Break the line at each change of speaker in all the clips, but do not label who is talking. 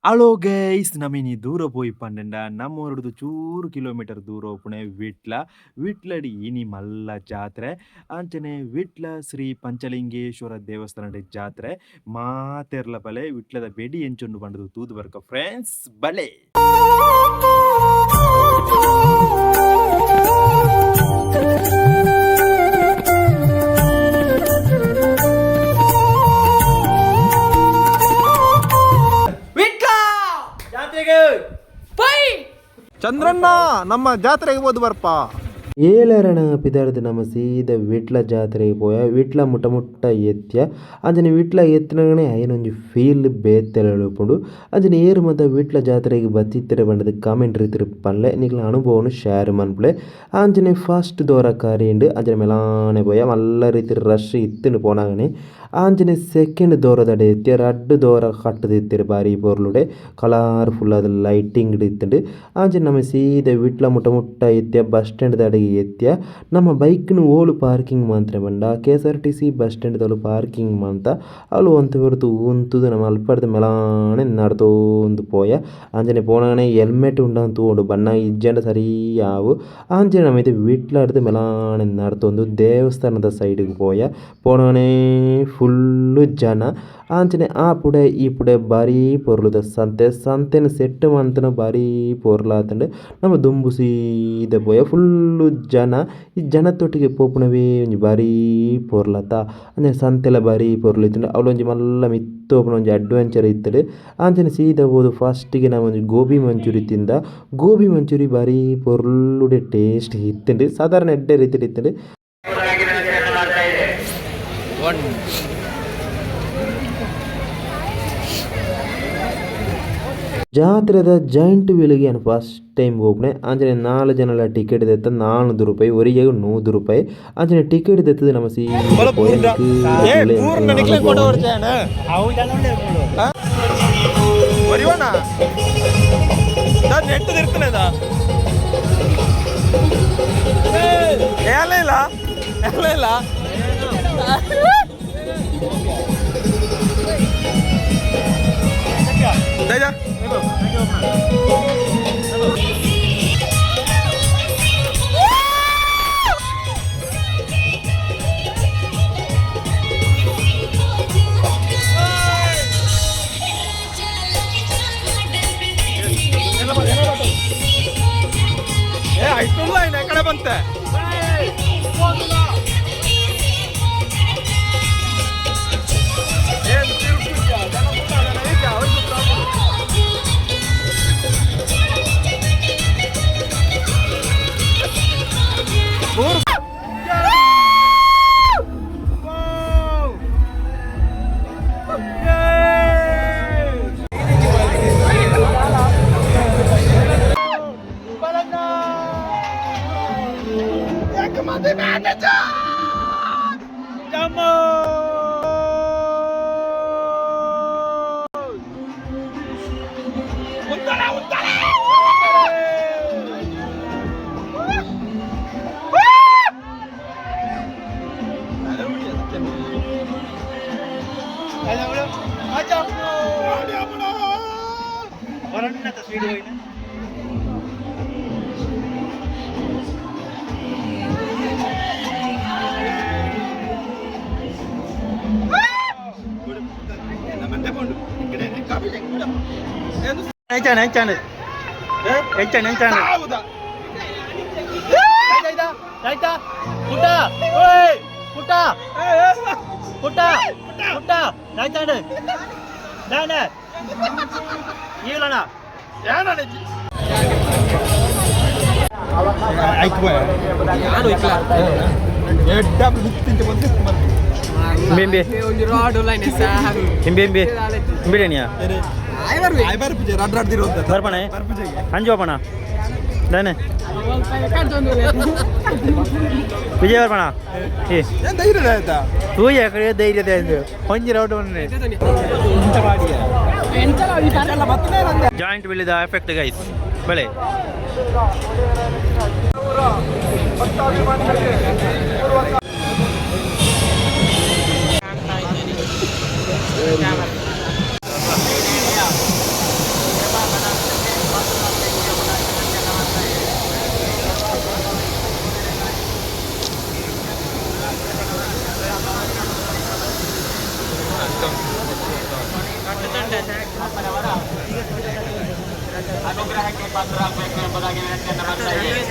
Hello guys ನಮಿನಿ ದೂರ ಪೋಯಿ ಪಂಡಂಡ ನಮ್ಮೂರಡ್ದು ಚೂರು ಕಿಲೋಮೀಟರ್ ದೂರ ಒಪ್ಪುನೆ ವಿಟ್ಲಡಿ ಇನಿ ಮಲ್ಲ ಜಾತ್ರೆ ಅಂಚನೆ ವಿಟ್ಲ ಶ್ರೀ ಪಂಚಲಿಂಗೇಶ್ವರ ದೇವಸ್ಥಾನದ ಜಾತ್ರೆ ಮಾತೆರ್ಲ ಬಲೆ ವಿಟ್ಲದ ಬೆಡಿ ಎಂಚೊಂಡು ಬಂಡದು ತೂದು ಬರ್ಕ ಫ್ರೆಂಡ್ಸ್ ಬಲೆ
ಚಂದ್ರಣ್ಣ ನಮ್ಮ ಜಾತ್ರೆಗೆ ಹೋದ್ ಬರ್ಪ
ಏಳರಣ ಪಿದಾರ್ದು ನಮ್ಮ ಸೀದ ವಿಟ್ಲ ಜಾತ್ರೆಗೆ ಪೋಯ ವಿಟ್ಲ ಮುಟ್ಟ ಎತ್ಯ ಅಂಜನೆ ವಿಟ್ಲ ಎತ್ತಿನಗಣೆ ಐನೊಂಜಿ ಫೀಲ್ ಬೇತೆಲುಪುಂಡು ಅಂಜನೆ ಏರು ಮತ ವಿಟ್ಲ ಜಾತ್ರೆಗೆ ಬತ್ತಿತ್ತರ ಬಂಡದ ಕಾಮೆಂಟ್ ರೀತಿ ಪನ್ಲೆ ನಿಕ್ಲ ಅನುಭವನು ಶೇರ್ ಮನ್ಪುಲೆ ಅಂಜನೆ ಫಸ್ಟ್ ದೋರ ಕಾರಿಯಂಡು ಅಂಜನೆ ಮೆಲಾನೆ ಪೋಯ ಮಲ್ಲ ರೀತಿ ರಶ್ ಇತ್ತುಂಡು ಪೋನಾಗನೆ ಆಂಜನೆ ಸೆಕೆಂಡ್ ದೋರದಡೆ ಎತ್ತಿಯ ರಡ್ಡು ದೋರ ಕಟ್ಟದ ಇತ್ತಿರ ಬಾರಿ ಪೊರ್ಲುಡೆ ಕಲರ್ಫುಲ್ ಆದ ಲೈಟಿಂಗ್ ಇತ್ತುಂಡು ಆಂಜನೆ ನಮ್ಮ ಸೀದ ವಿಟ್ಲ ಮುಟ್ಟ ಎತ್ತಿಯ ಬಸ್ ಸ್ಟ್ಯಾಂಡ್ ದಡೆಗೆ ಎತ್ತಿಯ ನಮ್ಮ ಬೈಕ್ನು ಓಲು ಪಾರ್ಕಿಂಗ್ ಮಾತ್ರ ಬಂಡ KSRTC ಬಸ್ ಸ್ಟ್ಯಾಂಡ್ ದಲು ಪಾರ್ಕಿಂಗ್ ಮಂತ ಅವು ಒಂತ ಹೊರತು ಉಂತುದು ನಮ್ಮ ಅಲ್ಪಡ್ದ ಮೆಲಾನೆ ನಡ್ತೋಂದು ಪೋಯ ಆಂಜನೆ ಪೋನಾಗನೆ ಹೆಲ್ಮೆಟ್ ಉಂಡಂತ ತೂಂಡು ಬಣ್ಣ ಇಜ್ಜಂಡ ಸರಿ ಯಾವು ಆಂಜನೆ ನಮ್ಮ ಇದು ವಿಟ್ಲಾಡ್ದು ಮೆಲಾನೆ ನಡ್ತೊಂದು ದೇವಸ್ಥಾನದ ಸೈಡ್ಗೆ ಪೋಯ ಪೋನಾಗನೆ ಫುಲ್ಲು ಜನ ಆಂಚನೆ ಆ ಪುಡೆ ಈ ಪುಡೆ ಬಾರಿ ಪೊರ್ಲುದ ಸಂತೆನ ಸೆಟ್ ಮಂತನ ಬಾರಿ ಪೊರ್ಲಾತಂಡು ನಮ್ಮ ದುಂಬು ಸೀದ ಪೋಯ ಫುಲ್ಲು ಜನ ಈ ಜನತೊಟ್ಟಿಗೆ ಪೋಪುನವೇ ಒಂಜಿ ಬಾರಿ ಪೊರ್ಲತ್ತ ಅಂದರೆ ಸಂತೆಲ ಬಾರಿ ಪೊರ್ಲಿತ್ತಂಡು ಅವಳೊಂಜಿ ಮಲ್ಲ ಮಿತ್ತೋಪುನ ಒಂಜಿ ಅಡ್ವೆಂಚರ್ ಇತ್ತಡು ಆಂಚನೆ ಸೀದ ಹೋದು ಫಸ್ಟಿಗೆ ನಾವು ಒಂಜಿ ಗೋಬಿ ಮಂಚೂರಿ ತಿಂದ ಗೋಬಿ ಮಂಚೂರಿ ಬಾರಿ ಪೊರ್ಲುಡೆ ಟೇಸ್ಟ್ ಇತ್ತಂಡು ಸಾಧಾರಣ ಎಡ್ಡೆ ರೀತಿ ಇತ್ತಂಡು ಜಾತ್ರೆದ ಜಾಯಿಂಟ್ ವೀಲಿಗೆ ನಾನು ಫಸ್ಟ್ ಟೈಮ್ ಹೋಗ್ನೆ ಅಂಚನೆ 4 ಜನಲ ಟಿಕೆಟ್ ದೆತ್ತ 400 ರೂಪಾಯಿ ಒರಿಗೆ 100 ರೂಪಾಯಿ ಅಂಚನೆ ಟಿಕೆಟ್ ದೆತ್ತದ ನಮ್ಮ ಸಿ
ಎಕಡೆ ಬಂತೆ ಬರ್ಪಣೆ ಅಂಜು ಅಪ್ಪಣ ದಾನೆ ವಿಜಯ ಬರ್ಪಣ ತೂಯ ಕಡೆ ಧೈರ್ಯದ ಒಂಜಿ ರೌಟ್ ಜಾಯಿಂಟ್ ವಿಲ್ಲಿದ ಎಫೆಕ್ಟ್ ಗೈಸ್ ಬೆಳೆ
ಅನುಗ್ರಹಕ್ಕೆ ಪಾತ್ರರಾಗಬೇಕು ಎಂಬುದಾಗಿ ವಿನಂತಿಯನ್ನು ಮಾಡ್ತಾ ಇದ್ದೀನಿ.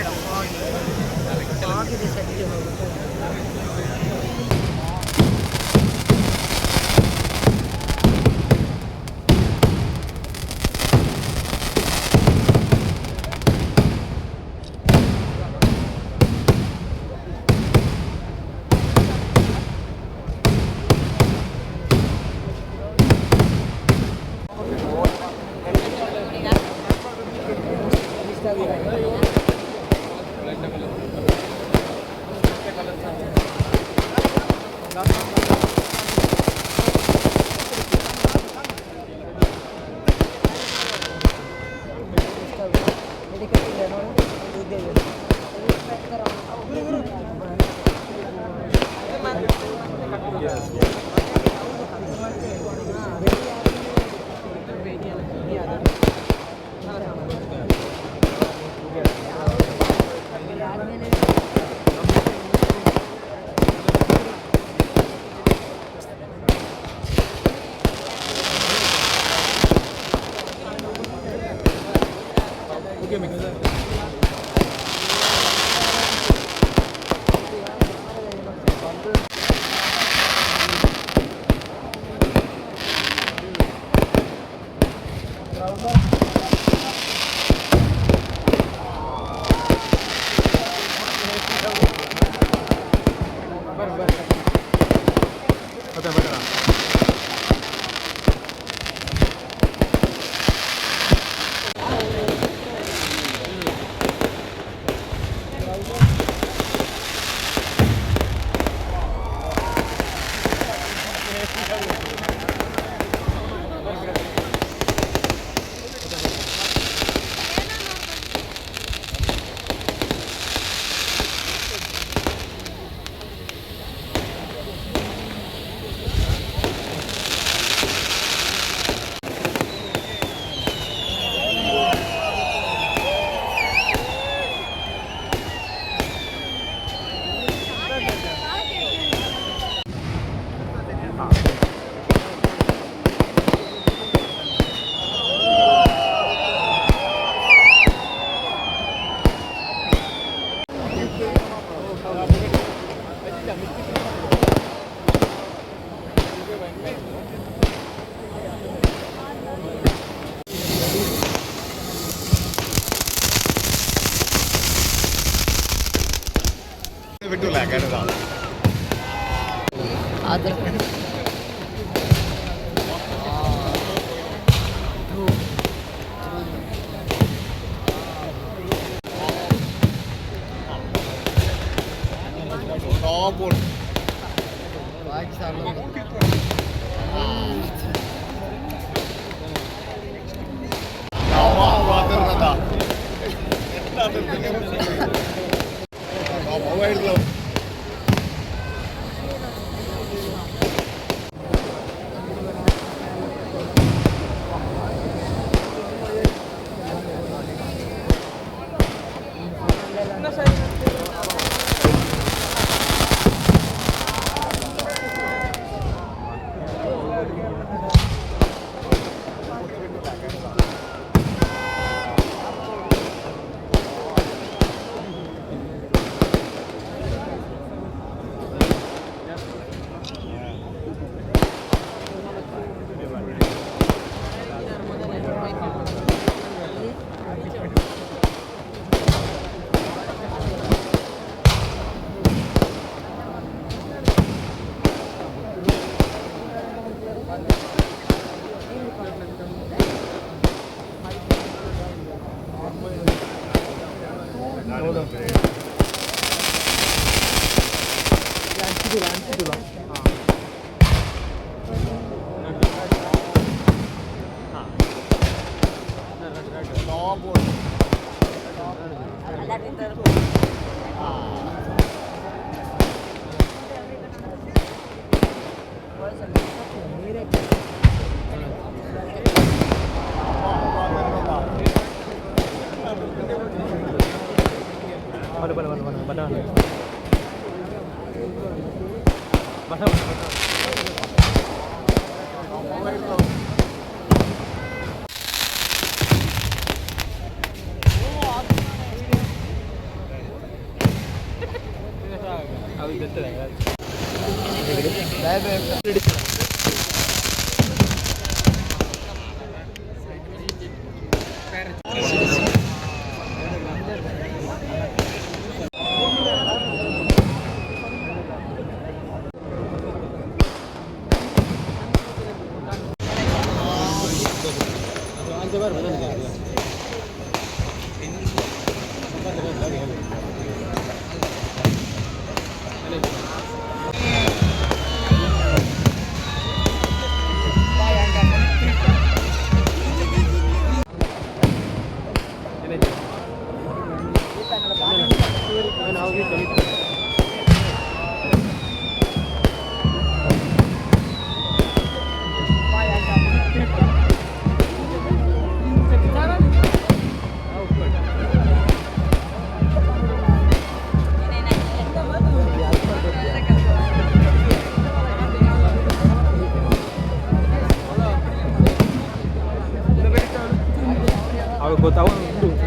Aku tahu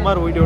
Umar video.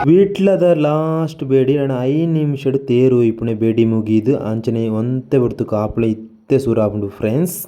ವಿಟ್ಲದ ಲಾಸ್ಟ್ ಬೇಡಿ ನಾನು 5 ನಿಮಿಷ ತೇರು ಇಪ್ಪುನೆ ಬೇಡಿ ಮುಗಿದು ಅಂಚನೆ ಒಂತೆ ಬಿಡ್ತು ಕಾಪಲೆ ಇತ್ತೆ ಸೂರಾಪುಂಡು ಫ್ರೆಂಡ್ಸ್.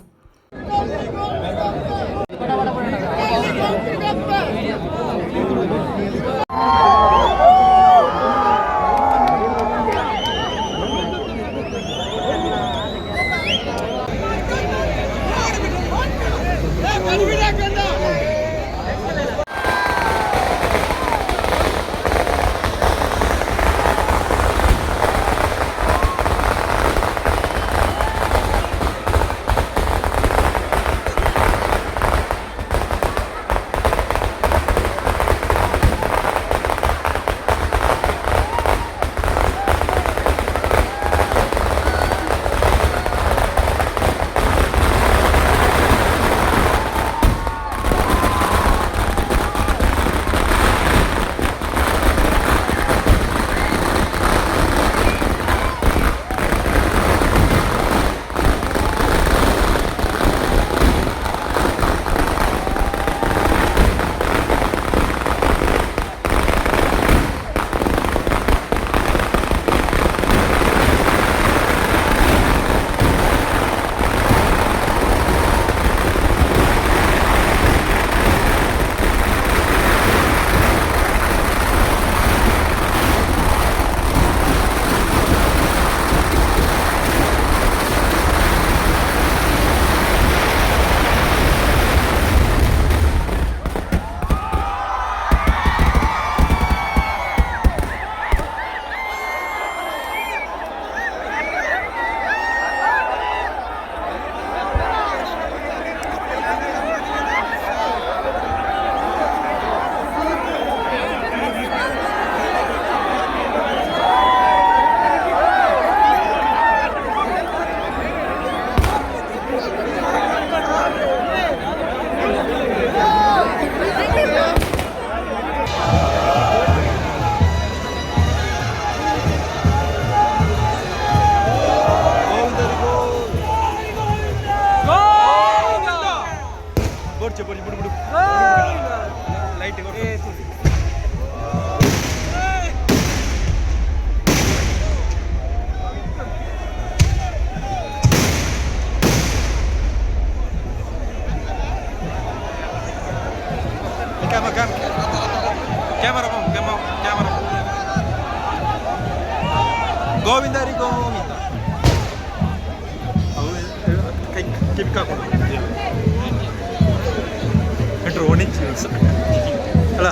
ಗೋವಿಂದ ಹರಿ ಗೋವಿಂದ ಅಲ್ಲ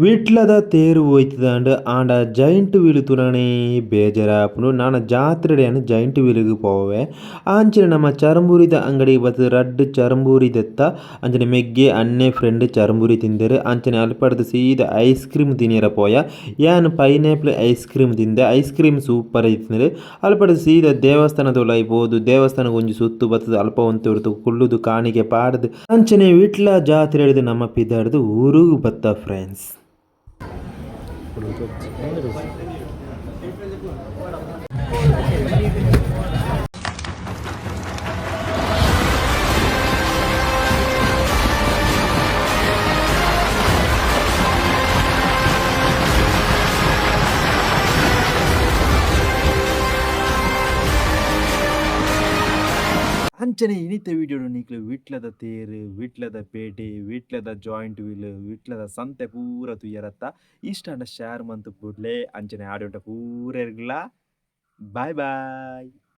ವಿಟ್ಲದ ತೇರು ಹೋಯ್ತದಂಡು ಆಂಡ ಜೈಂಟ್ ವೀಲ್ ತುನಣೆ ಬೇಜಾರಾಪುಂಡು ನಾನ ಜಾತ್ರೆಡೆಯನ್ನು ಜೈಂಟ್ ವೀಲಿಗೆ ಪೋವೆ ಆಂಚಿನ ನಮ್ಮ ಚರಂಬೂರಿದ ಅಂಗಡಿಗೆ ಬತ್ತು ರಡ್ಡ್ ಚರಂಬೂರಿ ದೆತ್ತ ಅಂಚನೆ ಮೆಗ್ಗೆ ಅನ್ನೆ ಫ್ರೆಂಡ್ ಚರಂಬೂರಿ ತಿಂದೆರ್ ಅಂಚನೆ ಅಲ್ಪಡ್ದು ಸೀದಾ ಐಸ್ ಕ್ರೀಮ್ ತಿನಿಯರ ಪೋಯ ಯಾನ್ ಪೈನಾಪಲ್ ಐಸ್ ಕ್ರೀಮ್ ತಿಂದೆ ಐಸ್ ಕ್ರೀಮ್ ಸೂಪರ್ ಇತ್ತಿನರು ಅಲ್ಪಡ್ದು ಸೀದಾ ದೇವಸ್ಥಾನದ ಬೋದು ದೇವಸ್ಥಾನಕ್ಕೆ ಒಂಜಿ ಸುತ್ತು ಬತ್ತದ ಅಲ್ಪ ಒಂತೆ ಹೊರತು ಕುಳ್ಳುದು ಕಾಣಿಕೆ ಪಾಡ್ದು ಅಂಚನೆ ವಿಟ್ಲ ಜಾತ್ರೆ ಹಿಡಿದು ನಮ್ಮ ಪಿದಾಡ್ದು ಊರುಗು ಬತ್ತ ಫ್ರೆಂಡ್ಸ್.
ಅಂಚನೆ ಇನಿತ ವಿಡಿಯೋಡು ನಿಕ್ಲು ವಿಟ್ಲದ ತೇರು ವಿಟ್ಲದ ಪೇಟೆ ವಿಟ್ಲದ ಜಾಯಿಂಟ್ ವೀಲ್ ವಿಟ್ಲದ ಸಂತೆ ಪೂರ ತುಯ್ಯರತ್ತ ಇಷ್ಟ ಶೇರ್ ಮಂತ್ ಕೂಡ್ಲೆ ಅಂಚನೆ ಆಡಿಯೋಟ ಪೂರ ಇರ್ಗ್ಲ ಬಾಯ್ ಬಾಯ್.